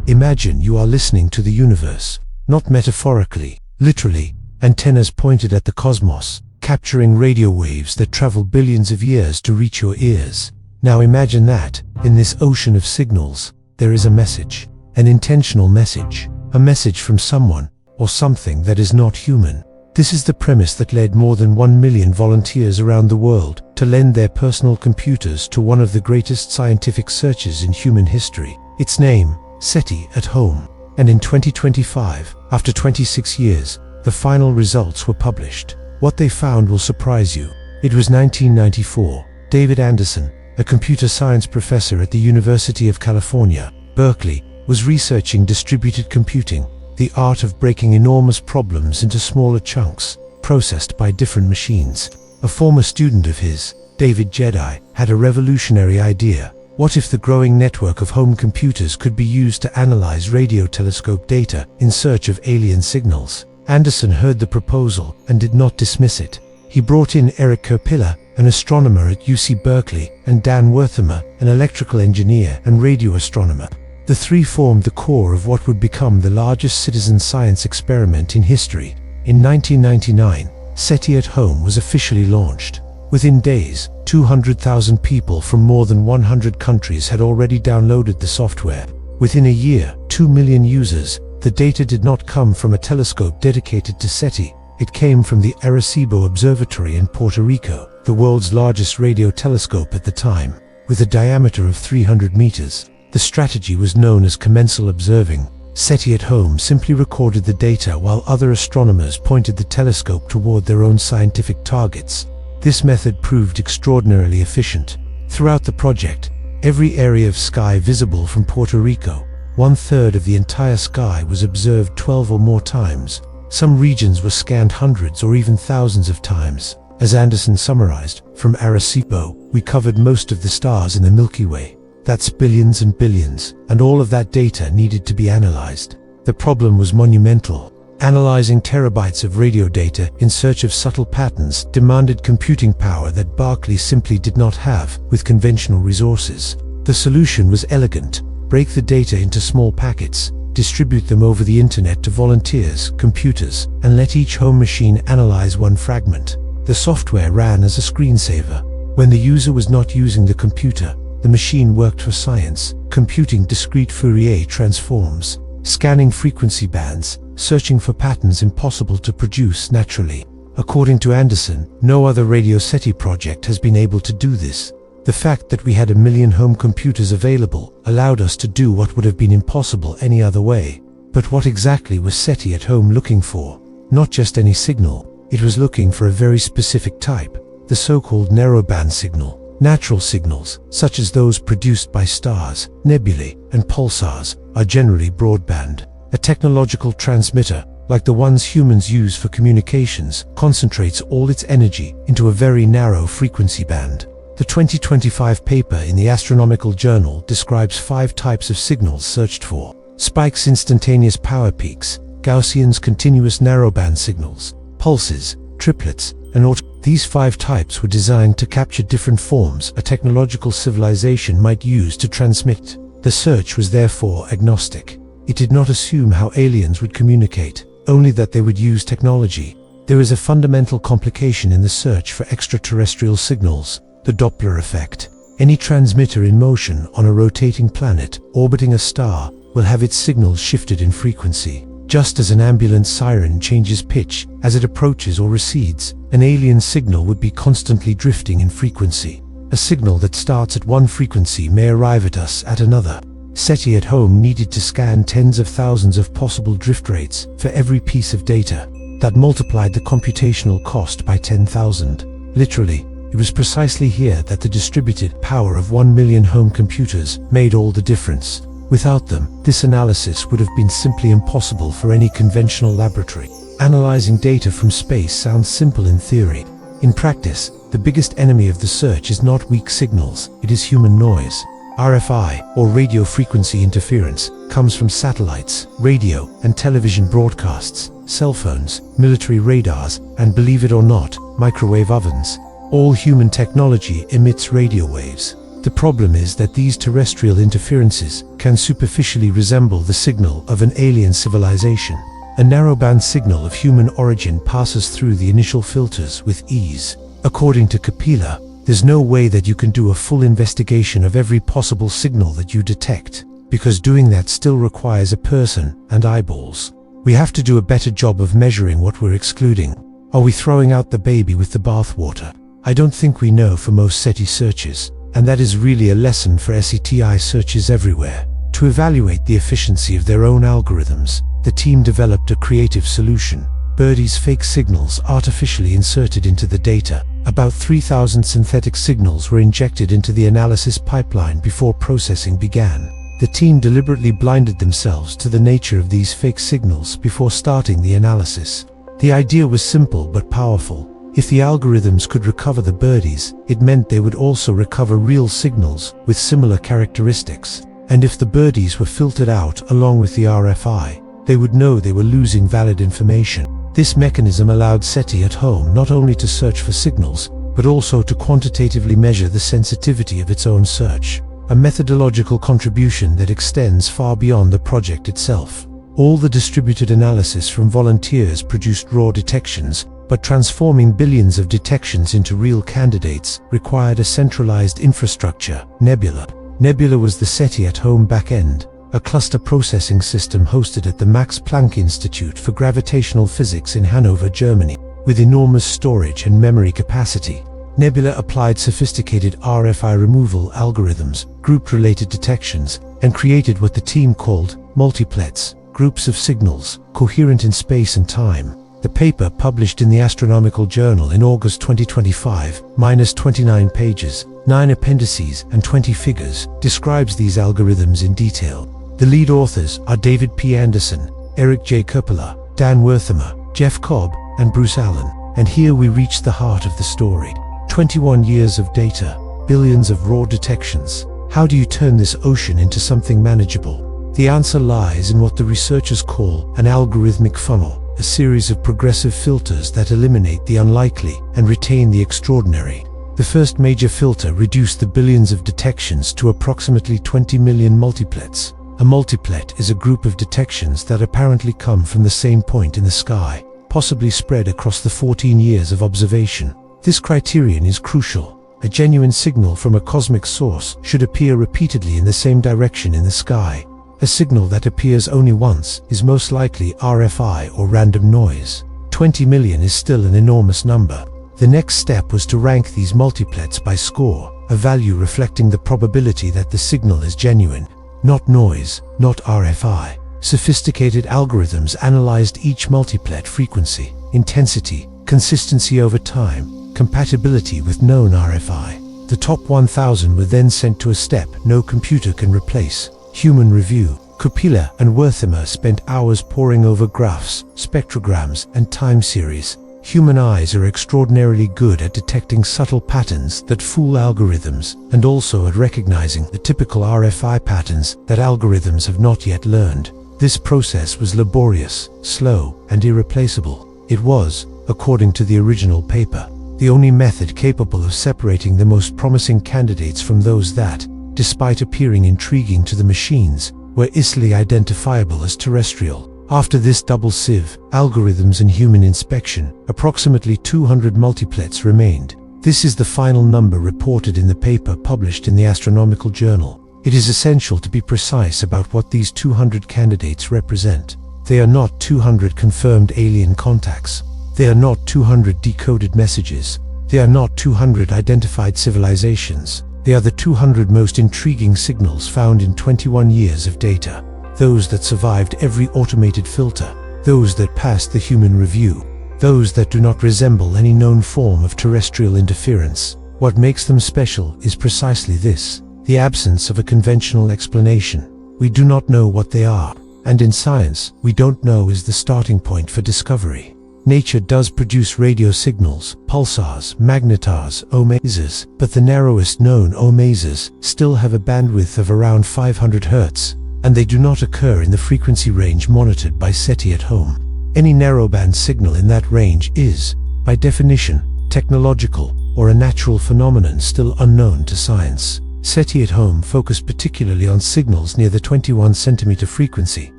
Imagine you are listening to the universe, not metaphorically, literally, antennas pointed at the cosmos, capturing radio waves that travel billions of years to reach your ears. Now imagine that, in this ocean of signals, there is a message, an intentional message, a message from someone, or something that is not human. This is the premise that led more than 1 million volunteers around the world to lend their personal computers to one of the greatest scientific searches in human history. Its name, SETI at Home. And in 2025, after 26 years, the final results were published. What they found will surprise you. It was 1994. David Anderson, a computer science professor at the University of California, Berkeley, was researching distributed computing, the art of breaking enormous problems into smaller chunks, processed by different machines. A former student of his, David Jedi, had a revolutionary idea. What if the growing network of home computers could be used to analyze radio telescope data in search of alien signals? Anderson heard the proposal and did not dismiss it. He brought in Korpela, an astronomer at UC Berkeley, and Dan Werthimer, an electrical engineer and radio astronomer. The three formed the core of what would become the largest citizen science experiment in history. In 1999, SETI at Home was officially launched. Within days, 200,000 people from more than 100 countries had already downloaded the software. Within a year, 2 million users. The data did not come from a telescope dedicated to SETI. It came from the Arecibo Observatory in Puerto Rico, the world's largest radio telescope at the time, with a diameter of 300 meters. The strategy was known as commensal observing. SETI at Home simply recorded the data while other astronomers pointed the telescope toward their own scientific targets. This method proved extraordinarily efficient. Throughout the project, every area of sky visible from Puerto Rico, 1/3 of the entire sky, was observed 12 or more times. Some regions were scanned hundreds or even thousands of times. As Anderson summarized, from Arecibo, we covered most of the stars in the Milky Way. That's billions and billions, and all of that data needed to be analyzed. The problem was monumental. Analyzing terabytes of radio data in search of subtle patterns demanded computing power that Berkeley simply did not have with conventional resources. The solution was elegant. Break the data into small packets, distribute them over the internet to volunteers, computers, and let each home machine analyze one fragment. The software ran as a screensaver. When the user was not using the computer, the machine worked for science, computing discrete Fourier transforms, scanning frequency bands, searching for patterns impossible to produce naturally. According to Anderson, no other radio SETI project has been able to do this. The fact that we had 1 million home computers available allowed us to do what would have been impossible any other way. But what exactly was SETI at Home looking for? Not just any signal. It was looking for a very specific type, the so-called narrowband signal. Natural signals, such as those produced by stars, nebulae, and pulsars, are generally broadband. A technological transmitter, like the ones humans use for communications, concentrates all its energy into a very narrow frequency band. The 2025 paper in the Astronomical Journal describes 5 types of signals searched for: spikes, instantaneous power peaks, Gaussians, continuous narrowband signals, pulses, triplets, and These 5 types were designed to capture different forms a technological civilization might use to transmit. The search was therefore agnostic. It did not assume how aliens would communicate, only that they would use technology. There is a fundamental complication in the search for extraterrestrial signals: the Doppler effect. Any transmitter in motion on a rotating planet orbiting a star will have its signals shifted in frequency. Just as an ambulance siren changes pitch as it approaches or recedes, an alien signal would be constantly drifting in frequency. A signal that starts at one frequency may arrive at us at another. SETI at Home needed to scan tens of thousands of possible drift rates for every piece of data. That multiplied the computational cost by 10,000. Literally, it was precisely here that the distributed power of 1 million home computers made all the difference. Without them, this analysis would have been simply impossible for any conventional laboratory. Analyzing data from space sounds simple in theory. In practice, the biggest enemy of the search is not weak signals, it is human noise. RFI, or radio frequency interference, comes from satellites, radio and television broadcasts, cell phones, military radars, and, believe it or not, microwave ovens. All human technology emits radio waves. The problem is that these terrestrial interferences can superficially resemble the signal of an alien civilization. A narrowband signal of human origin passes through the initial filters with ease. According to Korpela, there's no way that you can do a full investigation of every possible signal that you detect, because doing that still requires a person and eyeballs. We have to do a better job of measuring what we're excluding. Are we throwing out the baby with the bathwater? I don't think we know for most SETI searches, and that is really a lesson for SETI searches everywhere. To evaluate the efficiency of their own algorithms, the team developed a creative solution. Birdies' fake signals artificially inserted into the data. About 3,000 synthetic signals were injected into the analysis pipeline before processing began. The team deliberately blinded themselves to the nature of these fake signals before starting the analysis. The idea was simple but powerful. If the algorithms could recover the birdies, it meant they would also recover real signals with similar characteristics. And if the birdies were filtered out along with the RFI, they would know they were losing valid information. This mechanism allowed SETI at home not only to search for signals, but also to quantitatively measure the sensitivity of its own search. A methodological contribution that extends far beyond the project itself. All the distributed analysis from volunteers produced raw detections, but transforming billions of detections into real candidates required a centralized infrastructure, Nebula. Nebula was the SETI at home backend, a cluster processing system hosted at the Max Planck Institute for Gravitational Physics in Hanover, Germany. With enormous storage and memory capacity, Nebula applied sophisticated RFI removal algorithms, group-related detections, and created what the team called multiplets, groups of signals, coherent in space and time. The paper, published in the Astronomical Journal in August 2025, -29 pages, 9 appendices, and 20 figures, describes these algorithms in detail. The lead authors are David P. Anderson, Eric J. Korpela, Dan Werthimer, Jeff Cobb, and Bruce Allen. And here we reach the heart of the story. 21 years of data, billions of raw detections. How do you turn this ocean into something manageable? The answer lies in what the researchers call an algorithmic funnel, a series of progressive filters that eliminate the unlikely and retain the extraordinary. The first major filter reduced the billions of detections to approximately 20 million multiplets. A multiplet is a group of detections that apparently come from the same point in the sky, possibly spread across the 14 years of observation. This criterion is crucial. A genuine signal from a cosmic source should appear repeatedly in the same direction in the sky. A signal that appears only once is most likely RFI or random noise. 20 million is still an enormous number. The next step was to rank these multiplets by score, a value reflecting the probability that the signal is genuine. Not noise, not RFI. Sophisticated algorithms analyzed each multiplet frequency, intensity, consistency over time, compatibility with known RFI. The top 1,000 were then sent to a step no computer can replace: human review. Korpela and Werthimer spent hours poring over graphs, spectrograms, and time series. Human eyes are extraordinarily good at detecting subtle patterns that fool algorithms, and also at recognizing the typical RFI patterns that algorithms have not yet learned. This process was laborious, slow, and irreplaceable. It was, according to the original paper, the only method capable of separating the most promising candidates from those that, despite appearing intriguing to the machines, were easily identifiable as terrestrial. After this double sieve, algorithms and human inspection, approximately 200 multiplets remained. This is the final number reported in the paper published in the Astronomical Journal. It is essential to be precise about what these 200 candidates represent. They are not 200 confirmed alien contacts. They are not 200 decoded messages. They are not 200 identified civilizations. They are the 200 most intriguing signals found in 21 years of data. Those that survived every automated filter. Those that passed the human review. Those that do not resemble any known form of terrestrial interference. What makes them special is precisely this: the absence of a conventional explanation. We do not know what they are. And in science, we don't know is the starting point for discovery. Nature does produce radio signals, pulsars, magnetars, omezas, but the narrowest known omezas still have a bandwidth of around 500 Hz, and they do not occur in the frequency range monitored by SETI at home. Any narrowband signal in that range is, by definition, technological or a natural phenomenon still unknown to science. SETI at home focused particularly on signals near the 21 centimeter frequency,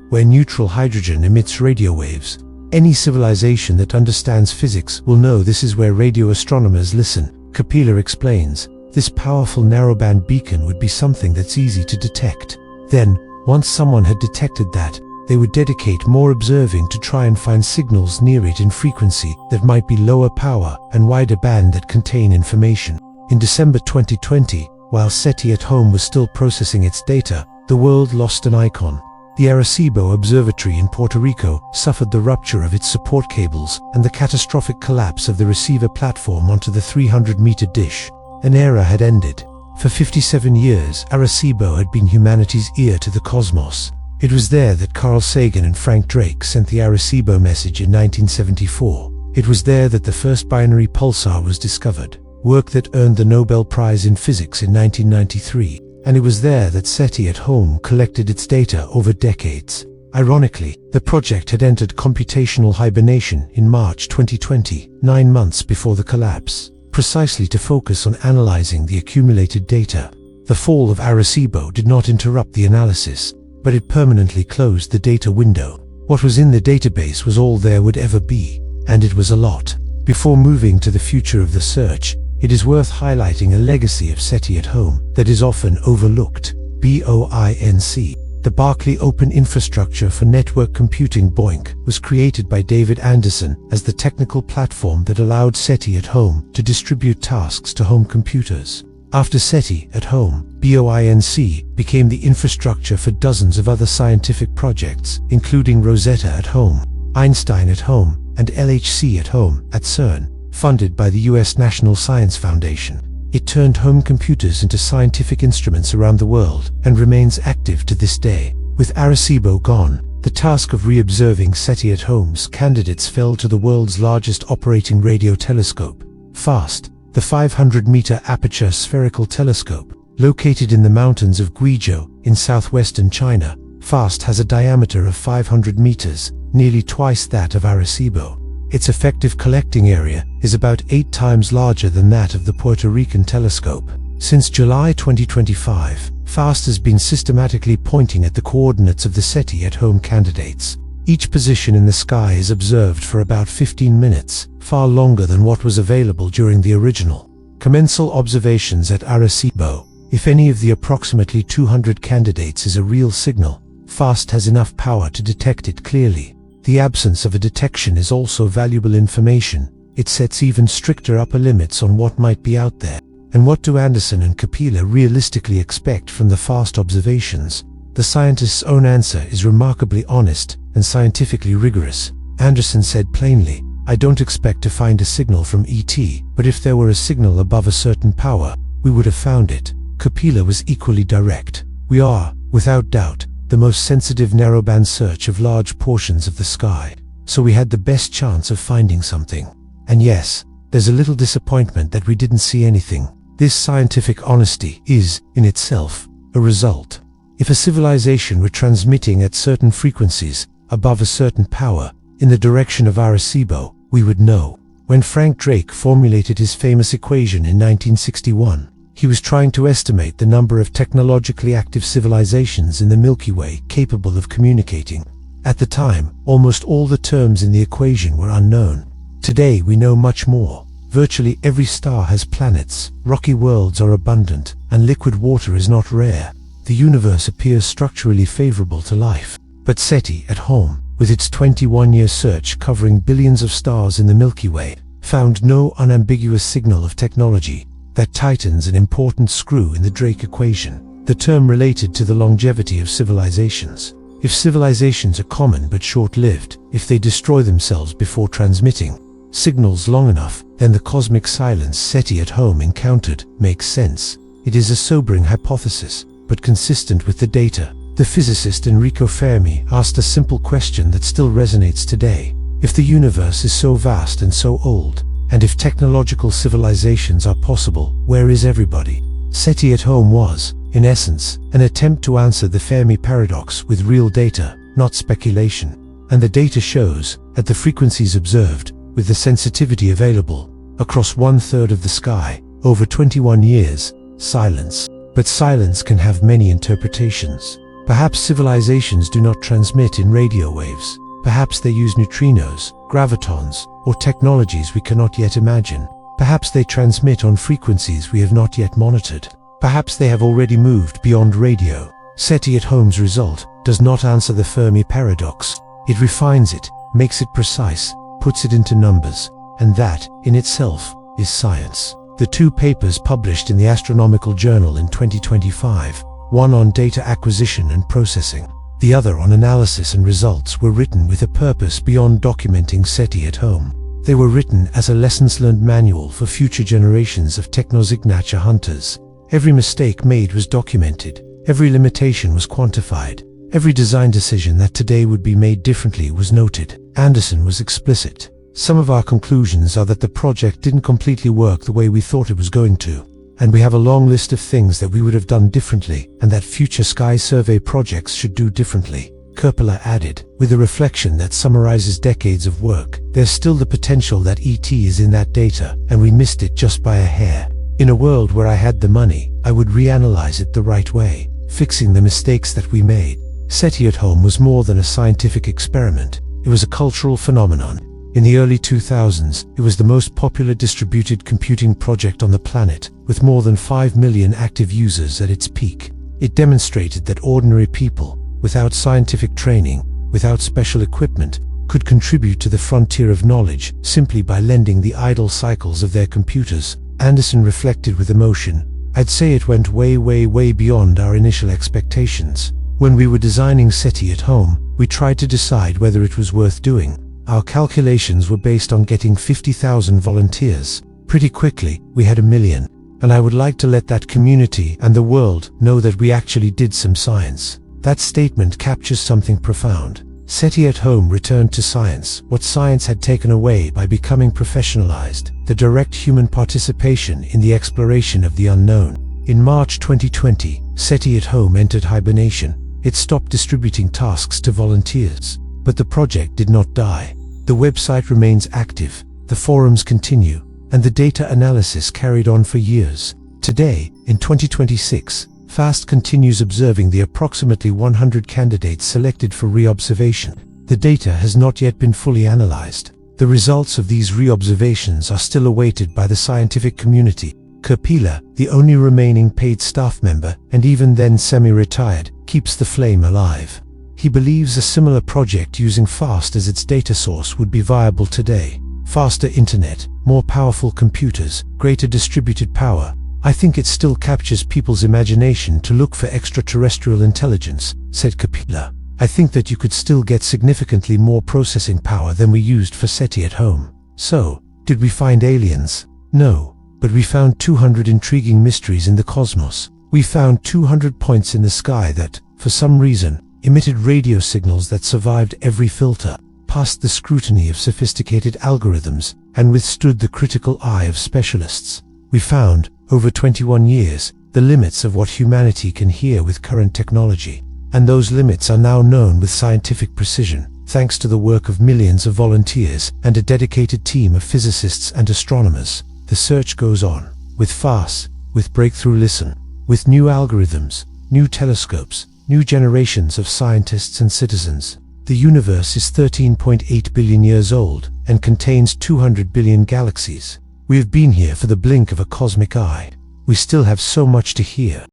where neutral hydrogen emits radio waves. Any civilization that understands physics will know this is where radio astronomers listen. Korpela explains, this powerful narrowband beacon would be something that's easy to detect. Then, once someone had detected that, they would dedicate more observing to try and find signals near it in frequency that might be lower power and wider band that contain information. In December 2020, while SETI at home was still processing its data, the world lost an icon. The Arecibo Observatory in Puerto Rico suffered the rupture of its support cables and the catastrophic collapse of the receiver platform onto the 300-meter dish. An era had ended. For 57 years, Arecibo had been humanity's ear to the cosmos. It was there that Carl Sagan and Frank Drake sent the Arecibo message in 1974. It was there that the first binary pulsar was discovered, work that earned the Nobel Prize in Physics in 1993. And it was there that SETI at home collected its data over decades. Ironically, the project had entered computational hibernation in March 2020, 9 months before the collapse, precisely to focus on analyzing the accumulated data. The fall of Arecibo did not interrupt the analysis, but it permanently closed the data window. What was in the database was all there would ever be, and it was a lot. Before moving to the future of the search, it is worth highlighting a legacy of SETI at home that is often overlooked. BOINC. The Berkeley Open Infrastructure for Network Computing (BOINC) was created by David Anderson as the technical platform that allowed SETI at home to distribute tasks to home computers. After SETI at home, BOINC became the infrastructure for dozens of other scientific projects, including Rosetta at home, Einstein at home, and LHC at home at CERN, funded by the US National Science Foundation. It turned home computers into scientific instruments around the world and remains active to this day. With Arecibo gone, the task of re-observing SETI at home's candidates fell to the world's largest operating radio telescope, FAST, the 500-meter aperture spherical telescope. Located in the mountains of Guizhou in southwestern China, FAST has a diameter of 500 meters, nearly twice that of Arecibo. Its effective collecting area is about 8 times larger than that of the Puerto Rican telescope. Since July 2025, FAST has been systematically pointing at the coordinates of the SETI at home candidates. Each position in the sky is observed for about 15 minutes, far longer than what was available during the original commensal observations at Arecibo. If any of the approximately 200 candidates is a real signal, FAST has enough power to detect it clearly. The absence of a detection is also valuable information. It sets even stricter upper limits on what might be out there. And what do Anderson and Korpela realistically expect from the FAST observations? The scientists' own answer is remarkably honest and scientifically rigorous. Anderson said plainly, "I don't expect to find a signal from ET, but if there were a signal above a certain power, we would have found it." Korpela was equally direct. "We are, without doubt, the most sensitive narrowband search of large portions of the sky, so we had the best chance of finding something. And yes, there's a little disappointment that we didn't see anything." This scientific honesty is, in itself, a result. If a civilization were transmitting at certain frequencies, above a certain power, in the direction of Arecibo, we would know. When Frank Drake formulated his famous equation in 1961, he was trying to estimate the number of technologically active civilizations in the Milky Way capable of communicating. At the time, almost all the terms in the equation were unknown. Today we know much more. Virtually every star has planets, rocky worlds are abundant, and liquid water is not rare. The universe appears structurally favorable to life. But SETI at home, with its 21-year search covering billions of stars in the Milky Way, found no unambiguous signal of technology that tightens an important screw in the Drake equation, the term related to the longevity of civilizations. If civilizations are common but short-lived, if they destroy themselves before transmitting signals long enough, then the cosmic silence SETI at home encountered makes sense. It is a sobering hypothesis, but consistent with the data. The physicist Enrico Fermi asked a simple question that still resonates today. If the universe is so vast and so old, and if technological civilizations are possible, where is everybody? SETI at home was, in essence, an attempt to answer the Fermi paradox with real data, not speculation. And the data shows, at the frequencies observed, with the sensitivity available, across 1/3 of the sky, over 21 years, silence. But silence can have many interpretations. Perhaps civilizations do not transmit in radio waves. Perhaps they use neutrinos, gravitons, or technologies we cannot yet imagine. Perhaps they transmit on frequencies we have not yet monitored. Perhaps they have already moved beyond radio. SETI at Home's result does not answer the Fermi paradox. It refines it, makes it precise, puts it into numbers, and that, in itself, is science. The two papers published in the Astronomical Journal in 2025, one on data acquisition and processing, the other on analysis and results, were written with a purpose beyond documenting SETI at Home. They were written as a lessons learned manual for future generations of technosignature hunters. Every mistake made was documented. Every limitation was quantified. Every design decision that today would be made differently was noted. Anderson was explicit. Some of our conclusions are that the project didn't completely work the way we thought it was going to, and we have a long list of things that we would have done differently and that future sky survey projects should do differently. Korpela added, with a reflection that summarizes decades of work, there's still the potential that ET is in that data, and we missed it just by a hair. In a world where I had the money, I would reanalyze it the right way, fixing the mistakes that we made. SETI at Home was more than a scientific experiment. It was a cultural phenomenon. In the early 2000s, it was the most popular distributed computing project on the planet, with more than 5 million active users at its peak. It demonstrated that ordinary people, without scientific training, without special equipment, could contribute to the frontier of knowledge simply by lending the idle cycles of their computers. Anderson reflected with emotion. I'd say it went way beyond our initial expectations. When we were designing SETI at Home, we tried to decide whether it was worth doing. Our calculations were based on getting 50,000 volunteers. Pretty quickly, we had 1 million. And I would like to let that community and the world know that we actually did some science. That statement captures something profound. SETI at Home returned to science what science had taken away by becoming professionalized, the direct human participation in the exploration of the unknown. In March 2020, SETI at Home entered hibernation. It stopped distributing tasks to volunteers. But the project did not die. The website remains active, the forums continue, and the data analysis carried on for years. Today, in 2026, FAST continues observing the approximately 100 candidates selected for re-observation. The data has not yet been fully analyzed. The results of these re-observations are still awaited by the scientific community. Korpela, the only remaining paid staff member, and even then semi-retired, keeps the flame alive. He believes a similar project using FAST as its data source would be viable today. Faster internet, more powerful computers, greater distributed power. I think it still captures people's imagination to look for extraterrestrial intelligence, said Korpela. I think that you could still get significantly more processing power than we used for SETI at Home. So, did we find aliens? No, but we found 200 intriguing mysteries in the cosmos. We found 200 points in the sky that, for some reason, emitted radio signals that survived every filter, passed the scrutiny of sophisticated algorithms, and withstood the critical eye of specialists. We found, over 21 years, the limits of what humanity can hear with current technology. And those limits are now known with scientific precision, thanks to the work of millions of volunteers and a dedicated team of physicists and astronomers. The search goes on, with FAST, with Breakthrough Listen, with new algorithms, new telescopes, new generations of scientists and citizens. The universe is 13.8 billion years old and contains 200 billion galaxies. We have been here for the blink of a cosmic eye. We still have so much to hear.